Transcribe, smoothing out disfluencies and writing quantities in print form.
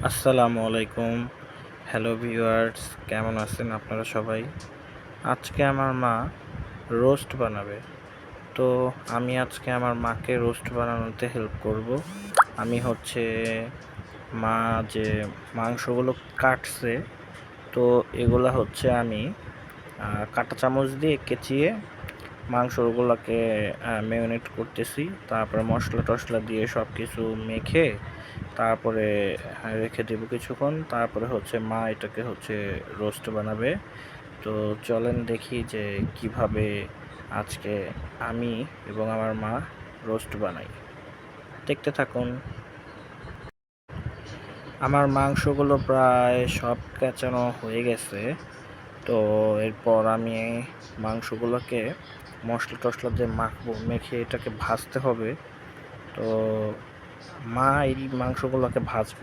আসসালামু আলাইকুম। Hello viewers, কেমন আছেন আপনারা সবাই? আজকে আমার মা রোস্ট বানাবে। তো আমি আজকে আমার মাকে রোস্ট বানানোতে হেল্প করব। আমি মা যে মাংসগুলো কাটছে, তো এগুলা আমি কাঁটা চামচ দিয়ে কেচিয়ে মাংসগুলোকে ম্যারিনেট করতেছি। তারপরে মশলা টশলা দিয়ে সব কিছু মেখে তারপরে রেখে দেব কিছুক্ষণ। তারপরে মা এটাকে রোস্ট বানাবে। তো চলেন দেখি যে কিভাবে আজকে আমি এবং আমার মা রোস্ট বানাই। দেখতে থাকুন। আমার মাংসগুলো প্রায় সব কেচানো হয়ে গেছে। তো এরপর আমি মাংসগুলোকে মশলা টশলা দিয়ে মাখবো, মেখে এটাকে ভাজতে হবে। তো মা এই মাংসগুলোকে ভাজবে।